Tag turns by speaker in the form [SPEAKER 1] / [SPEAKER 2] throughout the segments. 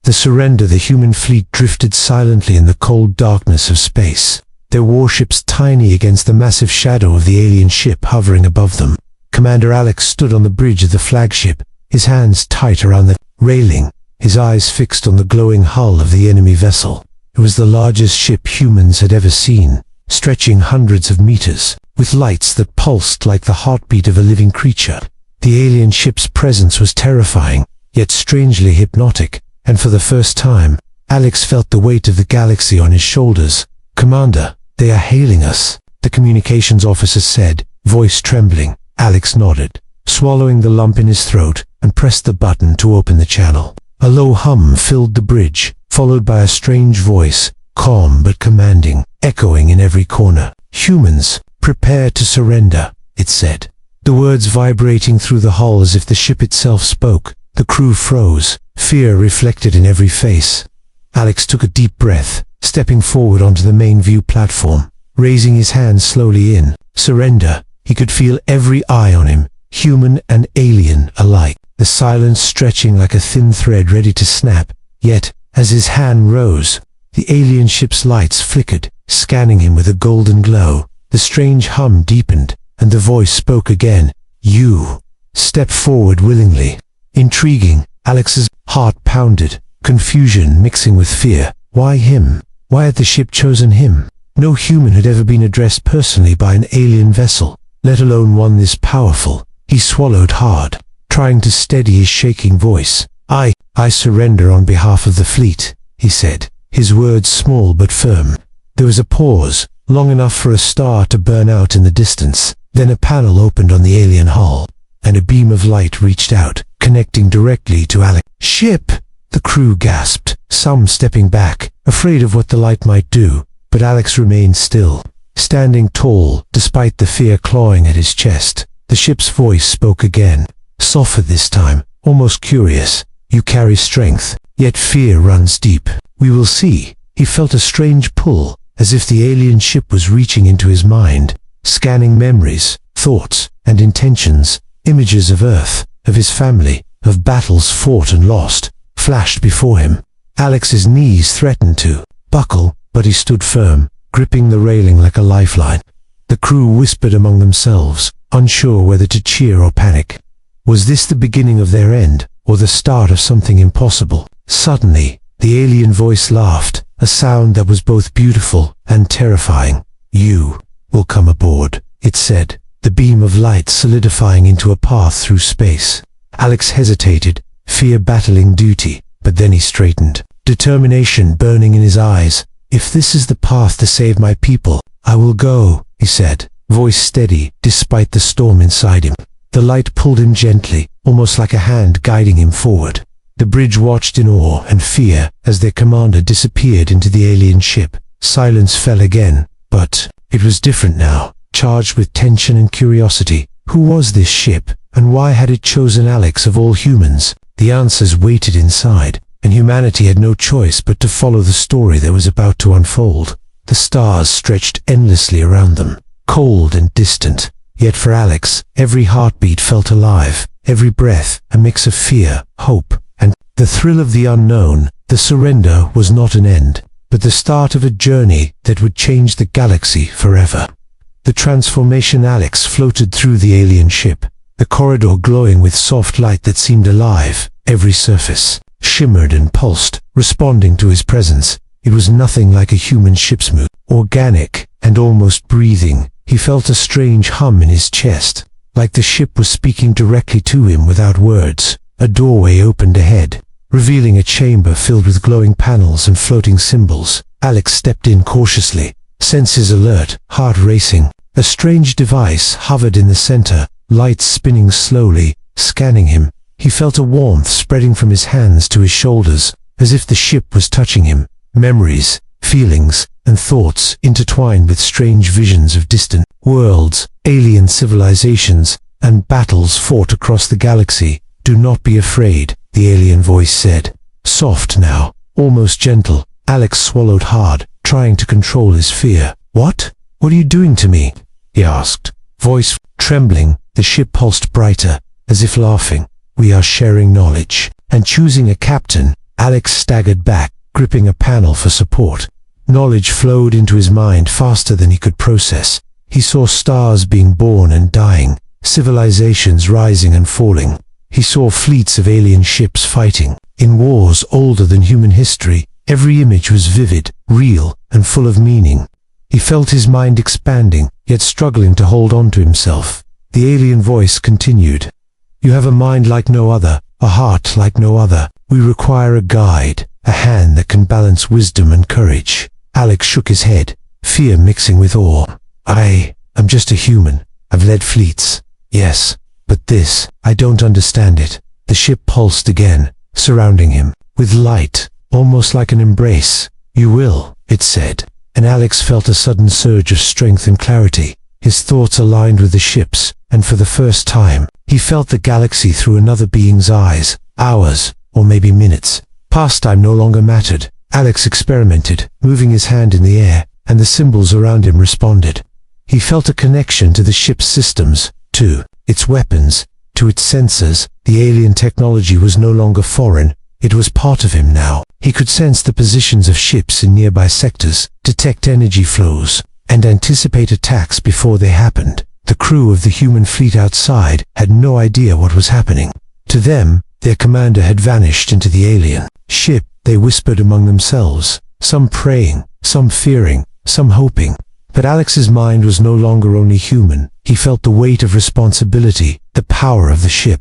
[SPEAKER 1] The surrender, the human fleet drifted silently in the cold darkness of space, their warships tiny against the massive shadow of the alien ship hovering above them. Commander Alex stood on the bridge of the flagship, his hands tight around the railing, his eyes fixed on the glowing hull of the enemy vessel. It was the largest ship humans had ever seen, stretching hundreds of meters, with lights that pulsed like the heartbeat of a living creature. The alien ship's presence was terrifying, yet strangely hypnotic, and for the first time, Alex felt the weight of the galaxy on his shoulders. "Commander, they are hailing us," the communications officer said, voice trembling. Alex nodded, swallowing the lump in his throat, and pressed the button to open the channel. A low hum filled the bridge, followed by a strange voice, calm but commanding, echoing in every corner. "Humans, prepare to surrender," it said. The words vibrating through the hull as if the ship itself spoke. The crew froze, fear reflected in every face. Alex took a deep breath, stepping forward onto the main view platform, raising his hands slowly in. Surrender. He could feel every eye on him, human and alien alike, the silence stretching like a thin thread ready to snap. Yet, as his hand rose, the alien ship's lights flickered, scanning him with a golden glow. The strange hum deepened, and the voice spoke again. "You. Step forward willingly." Intriguing, Alex's heart pounded, confusion mixing with fear. Why him? Why had the ship chosen him? No human had ever been addressed personally by an alien vessel, let alone one this powerful. He swallowed hard, trying to steady his shaking voice. I surrender on behalf of the fleet," he said, his words small but firm. There was a pause, long enough for a star to burn out in the distance. Then a panel opened on the alien hull, and a beam of light reached out, connecting directly to Alex. "Ship!" the crew gasped, some stepping back, afraid of what the light might do. But Alex remained still, standing tall, despite the fear clawing at his chest. The ship's voice spoke again, softer this time, almost curious. "You carry strength, yet fear runs deep. We will see." He felt a strange pull, as if the alien ship was reaching into his mind, scanning memories, thoughts, and intentions. Images of Earth, of his family, of battles fought and lost, flashed before him. Alex's knees threatened to buckle, but he stood firm, gripping the railing like a lifeline. The crew whispered among themselves, unsure whether to cheer or panic. Was this the beginning of their end, or the start of something impossible? Suddenly, the alien voice laughed, a sound that was both beautiful and terrifying. "You will come aboard," it said, the beam of light solidifying into a path through space. Alex hesitated, fear battling duty, but then he straightened, determination burning in his eyes. "If this is the path to save my people, I will go," he said, voice steady despite the storm inside him. The light pulled him gently, almost like a hand guiding him forward. The bridge watched in awe and fear as their commander disappeared into the alien ship. Silence fell again, but it was different now, charged with tension and curiosity. Who was this ship, and why had it chosen Alex of all humans? The answers waited inside, and humanity had no choice but to follow the story that was about to unfold. The stars stretched endlessly around them, cold and distant. Yet for Alex, every heartbeat felt alive, every breath a mix of fear, hope, and the thrill of the unknown. The surrender was not an end, but the start of a journey that would change the galaxy forever. The transformation. Alex floated through the alien ship, the corridor glowing with soft light that seemed alive. Every surface shimmered and pulsed, responding to his presence. It was nothing like a human ship's mood, organic and almost breathing. He felt a strange hum in his chest, like the ship was speaking directly to him without words. A doorway opened ahead, revealing a chamber filled with glowing panels and floating symbols. Alex stepped in cautiously, senses alert, heart racing. A strange device hovered in the center, lights spinning slowly, scanning him. He felt a warmth spreading from his hands to his shoulders, as if the ship was touching him. Memories, feelings, and thoughts intertwined with strange visions of distant worlds, alien civilizations, and battles fought across the galaxy. "Do not be afraid," the alien voice said. Soft now, almost gentle. Alex swallowed hard, trying to control his fear. What are you doing to me?" he asked, voice trembling. The ship pulsed brighter, as if laughing. "We are sharing knowledge, and choosing a captain Alex staggered back, gripping a panel for support. Knowledge flowed into his mind faster than he could process. He saw stars being born and dying, civilizations rising and falling. He saw fleets of alien ships fighting. In wars older than human history, every image was vivid, real, and full of meaning. He felt his mind expanding, yet struggling to hold on to himself. The alien voice continued. "You have a mind like no other, a heart like no other. We require a guide, a hand that can balance wisdom and courage." Alex shook his head, fear mixing with awe. I'm just a human. I've led fleets. Yes, but this, I don't understand it." The ship pulsed again, surrounding him, with light, almost like an embrace. "You will," it said, and Alex felt a sudden surge of strength and clarity. His thoughts aligned with the ship's, and for the first time, he felt the galaxy through another being's eyes. Hours, or maybe minutes. Past time no longer mattered. Alex experimented, moving his hand in the air, and the symbols around him responded. He felt a connection to the ship's systems, to its weapons, to its sensors. The alien technology was no longer foreign. It was part of him now. He could sense the positions of ships in nearby sectors, detect energy flows, and anticipate attacks before they happened. The crew of the human fleet outside had no idea what was happening. To them, their commander had vanished into the alien ship. They whispered among themselves, some praying, some fearing, some hoping. But Alex's mind was no longer only human. He felt the weight of responsibility, the power of the ship,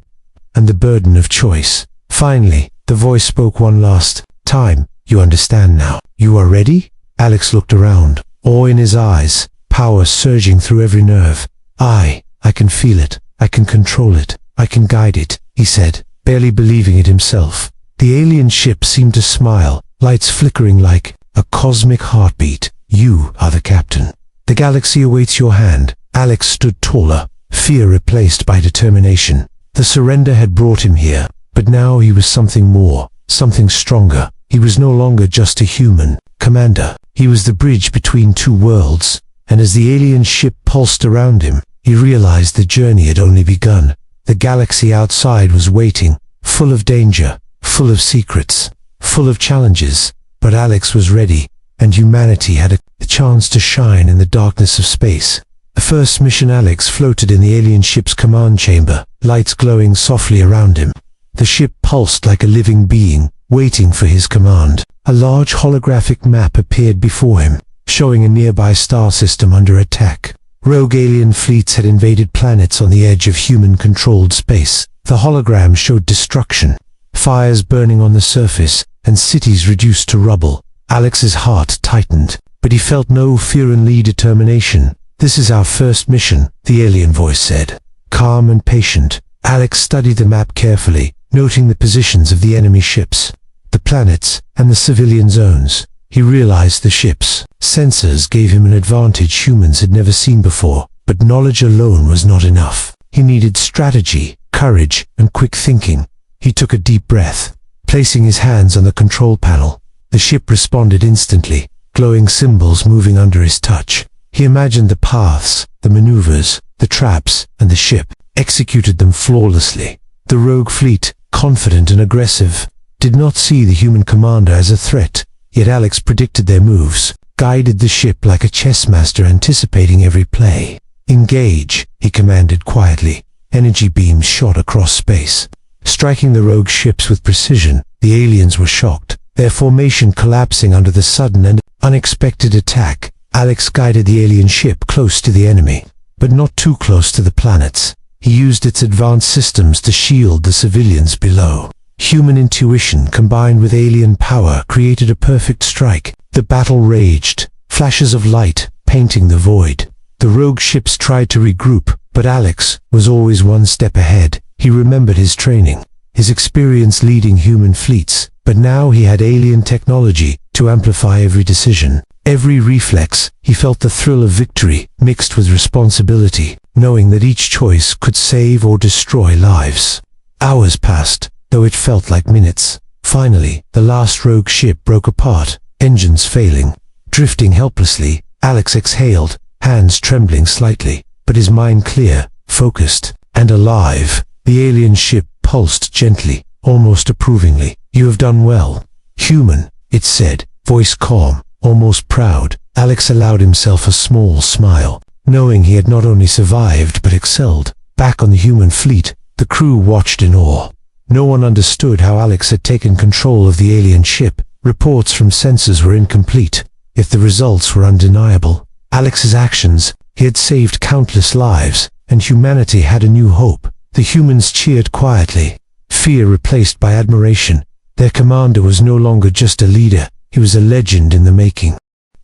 [SPEAKER 1] and the burden of choice. Finally, the voice spoke one last time. "You understand now. You are ready?" Alex looked around, awe in his eyes, power surging through every nerve. I can feel it. I can control it. I can guide it," he said, barely believing it himself. The alien ship seemed to smile, lights flickering like a cosmic heartbeat. "You are the captain. The galaxy awaits your hand." Alex stood taller, fear replaced by determination. The surrender had brought him here, but now he was something more, something stronger. He was no longer just a human commander. He was the bridge between two worlds, and as the alien ship pulsed around him, he realized the journey had only begun. The galaxy outside was waiting, full of danger, full of secrets, full of challenges. But Alex was ready, and humanity had a chance to shine in the darkness of space. The first mission, Alex floated in the alien ship's command chamber, lights glowing softly around him. The ship pulsed like a living being, waiting for his command. A large holographic map appeared before him, showing a nearby star system under attack. Rogue alien fleets had invaded planets on the edge of human-controlled space. The hologram showed destruction, fires burning on the surface, and cities reduced to rubble. Alex's heart tightened, but he felt no fear and determination. "This is our first mission," the alien voice said. Calm and patient, Alex studied the map carefully, noting the positions of the enemy ships, the planets, and the civilian zones. He realized the ship's sensors gave him an advantage humans had never seen before, but knowledge alone was not enough. He needed strategy, courage, and quick thinking. He took a deep breath, placing his hands on the control panel. The ship responded instantly, glowing symbols moving under his touch. He imagined the paths, the maneuvers, the traps, and the ship executed them flawlessly. The rogue fleet, confident and aggressive, did not see the human commander as a threat, yet Alex predicted their moves, guided the ship like a chess master anticipating every play. "Engage," he commanded quietly. Energy beams shot across space, striking the rogue ships with precision. The aliens were shocked, their formation collapsing under the sudden and unexpected attack. Alex guided the alien ship close to the enemy, but not too close to the planets. He used its advanced systems to shield the civilians below. Human intuition combined with alien power created a perfect strike. The battle raged, flashes of light painting the void. The rogue ships tried to regroup, but Alex was always one step ahead. He remembered his training, his experience leading human fleets, but now he had alien technology to amplify every decision. Every reflex, he felt the thrill of victory mixed with responsibility, knowing that each choice could save or destroy lives. Hours passed, though it felt like minutes. Finally, the last rogue ship broke apart, engines failing. Drifting helplessly, Alex exhaled, hands trembling slightly, but his mind clear, focused, and alive. The alien ship pulsed gently, almost approvingly. "You have done well, human," it said, voice calm, almost proud. Alex allowed himself a small smile, knowing he had not only survived but excelled. Back on the human fleet, the crew watched in awe. No one understood how Alex had taken control of the alien ship. Reports from sensors were incomplete, yet the results were undeniable. Alex's actions, he had saved countless lives, and humanity had a new hope. The humans cheered quietly, fear replaced by admiration. Their commander was no longer just a leader, he was a legend in the making.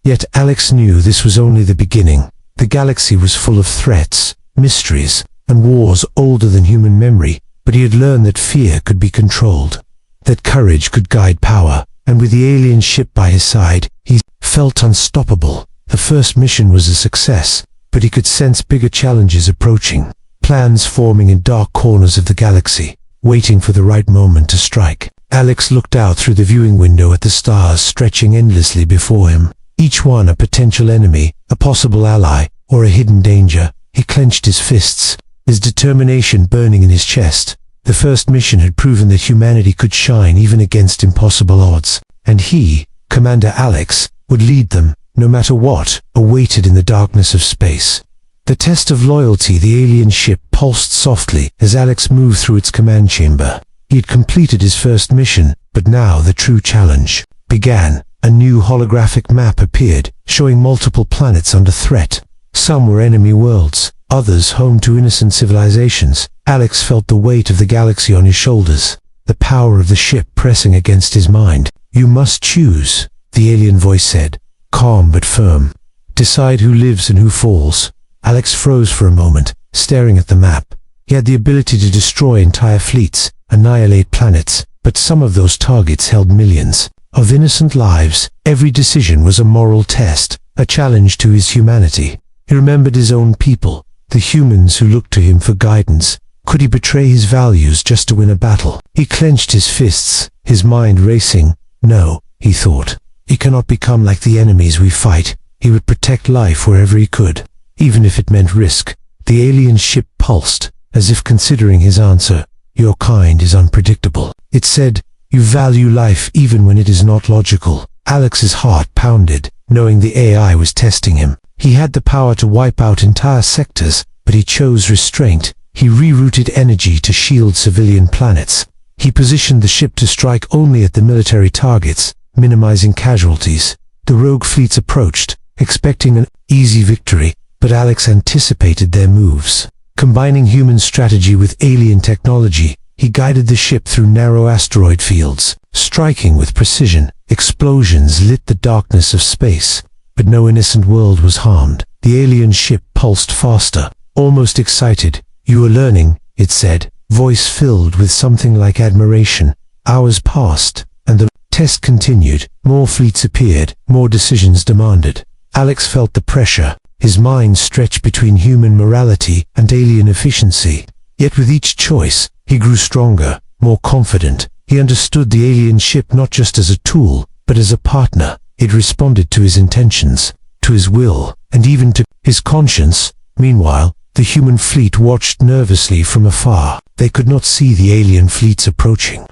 [SPEAKER 1] Yet Alex knew this was only the beginning. The galaxy was full of threats, mysteries, and wars older than human memory, but he had learned that fear could be controlled, that courage could guide power, and with the alien ship by his side, he felt unstoppable. The first mission was a success, but he could sense bigger challenges approaching, plans forming in dark corners of the galaxy, waiting for the right moment to strike. Alex looked out through the viewing window at the stars stretching endlessly before him, each one a potential enemy, a possible ally, or a hidden danger. He clenched his fists, his determination burning in his chest. The first mission had proven that humanity could shine even against impossible odds, and he, Commander Alex, would lead them, no matter what awaited in the darkness of space. The test of loyalty. The alien ship pulsed softly as Alex moved through its command chamber. He had completed his first mission, but now the true challenge began. A new holographic map appeared, showing multiple planets under threat. Some were enemy worlds, others home to innocent civilizations. Alex felt the weight of the galaxy on his shoulders, the power of the ship pressing against his mind. "You must choose," the alien voice said, calm but firm. "Decide who lives and who falls." Alex froze for a moment, staring at the map. He had the ability to destroy entire fleets, annihilate planets, but some of those targets held millions of innocent lives. Every decision was a moral test, a challenge to his humanity. He remembered his own people, the humans who looked to him for guidance. Could he betray his values just to win a battle? He clenched his fists, his mind racing. No, he thought. He cannot become like the enemies we fight. He would protect life wherever he could, even if it meant risk. The alien ship pulsed, as if considering his answer. "Your kind is unpredictable," it said. "You value life even when it is not logical." Alex's heart pounded, knowing the AI was testing him. He had the power to wipe out entire sectors, but he chose restraint. He rerouted energy to shield civilian planets. He positioned the ship to strike only at the military targets, minimizing casualties. The rogue fleets approached, expecting an easy victory, but Alex anticipated their moves. Combining human strategy with alien technology, he guided the ship through narrow asteroid fields, striking with precision. Explosions lit the darkness of space, but no innocent world was harmed. The alien ship pulsed faster, almost excited. "You are learning," it said, voice filled with something like admiration. Hours passed, and the test continued. More fleets appeared, more decisions demanded. Alex felt the pressure, his mind stretched between human morality and alien efficiency. Yet with each choice, he grew stronger, more confident. He understood the alien ship not just as a tool, but as a partner. It responded to his intentions, to his will, and even to his conscience. Meanwhile, the human fleet watched nervously from afar. They could not see the alien fleets approaching,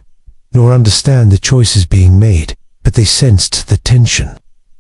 [SPEAKER 1] nor understand the choices being made, but they sensed the tension,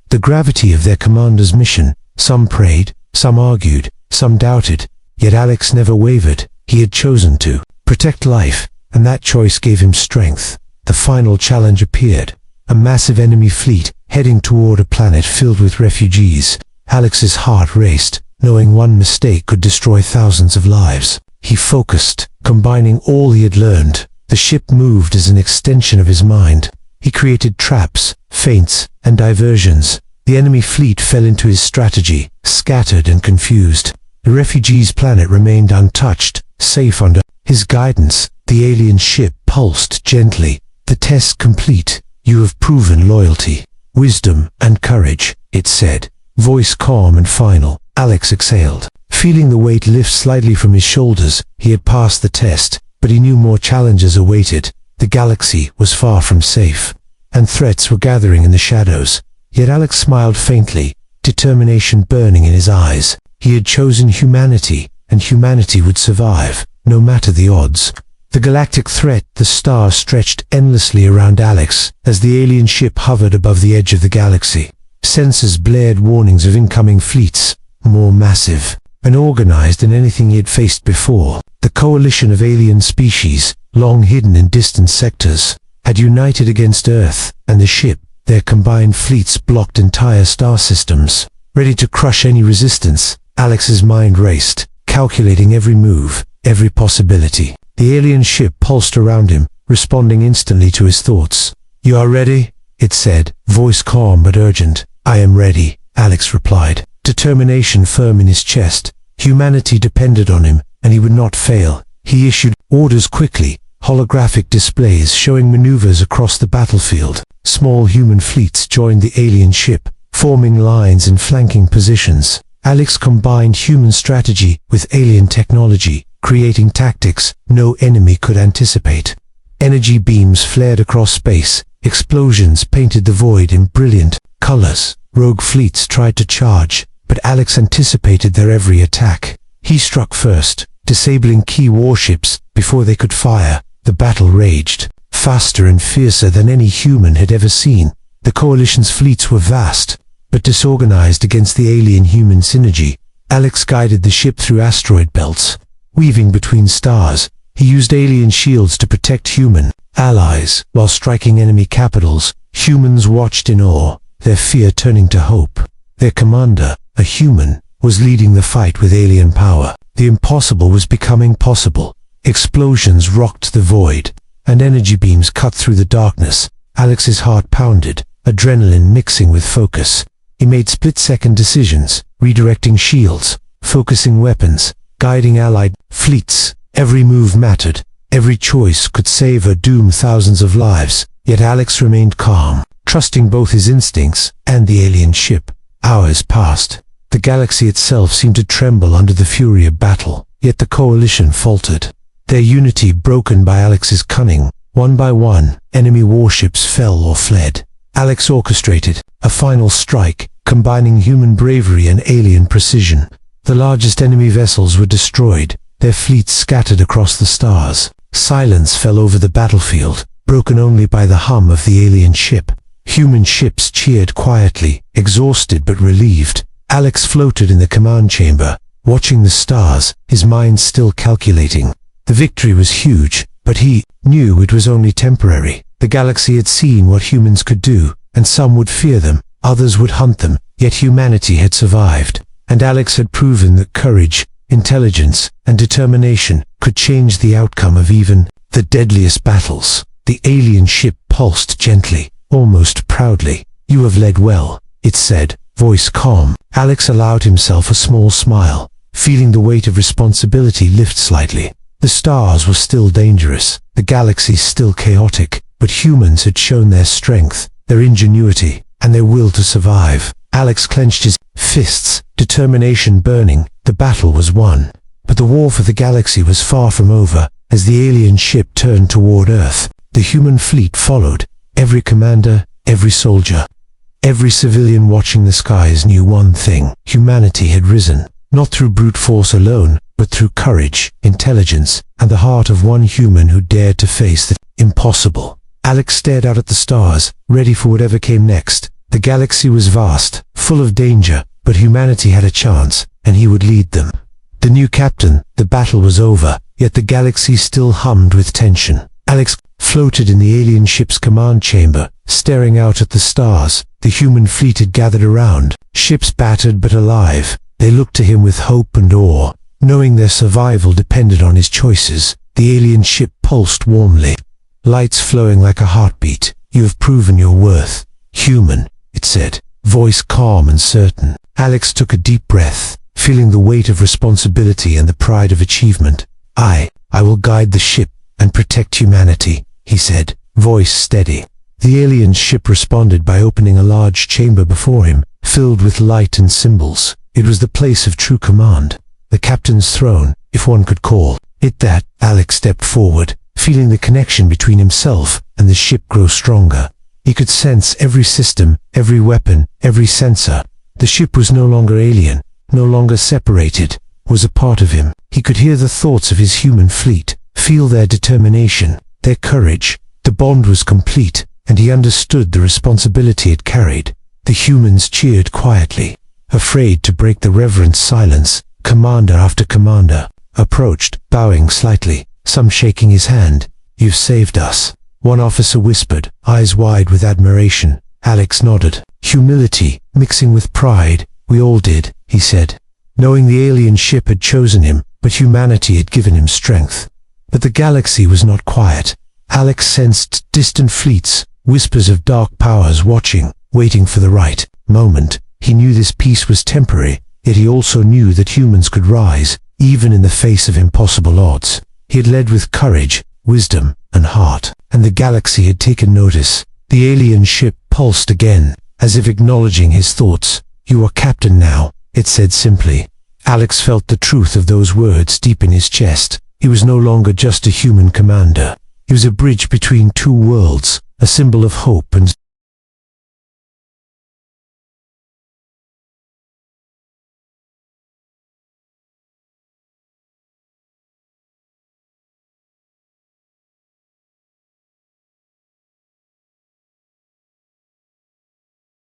[SPEAKER 1] the gravity of their commander's mission. Some prayed, some argued, some doubted, yet Alex never wavered. He had chosen to protect life, and that choice gave him strength. The final challenge appeared, a massive enemy fleet heading toward a planet filled with refugees. Alex's heart raced, knowing one mistake could destroy thousands of lives. He focused, combining all he had learned. The ship moved as an extension of his mind. He created traps, feints, and diversions. The enemy fleet fell into his strategy, scattered and confused. The refugees' planet remained untouched, safe under his guidance. The alien ship pulsed gently. "The test complete. You have proven loyalty, wisdom, and courage," it said, voice calm and final. Alex exhaled, feeling the weight lift slightly from his shoulders. He had passed the test, but he knew more challenges awaited. The galaxy was far from safe, and threats were gathering in the shadows. Yet Alex smiled faintly, determination burning in his eyes. He had chosen humanity, and humanity would survive, no matter the odds. The galactic threat, the stars stretched endlessly around Alex as the alien ship hovered above the edge of the galaxy. Sensors blared warnings of incoming fleets, more massive and organized than anything he had faced before. The coalition of alien species, long hidden in distant sectors, had united against Earth and the ship. Their combined fleets blocked entire star systems. Ready to crush any resistance, Alex's mind raced, calculating every move, every possibility. The alien ship pulsed around him, responding instantly to his thoughts. "You are ready?" it said, voice calm but urgent. "I am ready," Alex replied, determination firm in his chest. Humanity depended on him, and he would not fail. He issued orders quickly, holographic displays showing maneuvers across the battlefield. Small human fleets joined the alien ship, forming lines in flanking positions. Alex combined human strategy with alien technology, creating tactics no enemy could anticipate. Energy beams flared across space. Explosions painted the void in brilliant colors. Rogue fleets tried to charge, but Alex anticipated their every attack. He struck first, disabling key warships before they could fire. The battle raged, faster and fiercer than any human had ever seen. The coalition's fleets were vast, but disorganized against the alien-human synergy. Alex guided the ship through asteroid belts. Weaving between stars, he used alien shields to protect human allies while striking enemy capitals. Humans watched in awe, their fear turning to hope. Their commander, a human, was leading the fight with alien power. The impossible was becoming possible. Explosions rocked the void, and energy beams cut through the darkness. Alex's heart pounded, adrenaline mixing with focus. He made split-second decisions, redirecting shields, focusing weapons, guiding allied fleets. Every move mattered. Every choice could save or doom thousands of lives. Yet Alex remained calm, trusting both his instincts and the alien ship. Hours passed. The galaxy itself seemed to tremble under the fury of battle. Yet the coalition faltered, their unity broken by Alex's cunning. One by one, enemy warships fell or fled. Alex orchestrated a final strike, combining human bravery and alien precision. The largest enemy vessels were destroyed, their fleets scattered across the stars. Silence fell over the battlefield, broken only by the hum of the alien ship. Human ships cheered quietly, exhausted but relieved. Alex floated in the command chamber, watching the stars, his mind still calculating. The victory was huge, but he knew it was only temporary. The galaxy had seen what humans could do, and some would fear them, others would hunt them, yet humanity had survived. And Alex had proven that courage, intelligence, and determination could change the outcome of even the deadliest battles. The alien ship pulsed gently, almost proudly. "You have led well," it said, voice calm. Alex allowed himself a small smile, feeling the weight of responsibility lift slightly. The stars were still dangerous, the galaxy still chaotic, but humans had shown their strength, their ingenuity, and their will to survive. Alex clenched his fists, determination burning. The battle was won. But the war for the galaxy was far from over. As the alien ship turned toward Earth, the human fleet followed. Every commander, every soldier, every civilian watching the skies knew one thing: humanity had risen, not through brute force alone, but through courage, intelligence, and the heart of one human who dared to face the impossible. Alex stared out at the stars, ready for whatever came next. The galaxy was vast, full of danger, but humanity had a chance, and he would lead them. The new captain, the battle was over, yet the galaxy still hummed with tension. Alex floated in the alien ship's command chamber, staring out at the stars. The human fleet had gathered around, ships battered but alive. They looked to him with hope and awe, knowing their survival depended on his choices. The alien ship pulsed warmly, lights flowing like a heartbeat. "You have proven your worth, human," it said, voice calm and certain. Alex took a deep breath, feeling the weight of responsibility and the pride of achievement. I will guide the ship and protect humanity," he said, voice steady. The alien ship responded by opening a large chamber before him, filled with light and symbols. It was the place of true command, the captain's throne, if one could call it that. Alex stepped forward, feeling the connection between himself and the ship grow stronger. He could sense every system, every weapon, every sensor. The ship was no longer alien, no longer separated, was a part of him. He could hear the thoughts of his human fleet, feel their determination, their courage. The bond was complete, and he understood the responsibility it carried. The humans cheered quietly. Afraid to break the reverent silence, commander after commander approached, bowing slightly, some shaking his hand. "You've saved us," one officer whispered, eyes wide with admiration. Alex nodded, humility mixing with pride. "We all did," he said, knowing the alien ship had chosen him, but humanity had given him strength. But the galaxy was not quiet. Alex sensed distant fleets, whispers of dark powers watching, waiting for the right moment. He knew this peace was temporary, yet he also knew that humans could rise, even in the face of impossible odds. He had led with courage, wisdom, and heart, and the galaxy had taken notice. The alien ship pulsed again, as if acknowledging his thoughts. "You are captain now," it said simply. Alex felt the truth of those words deep in his chest. He was no longer just a human commander. He was a bridge between two worlds, a symbol of hope and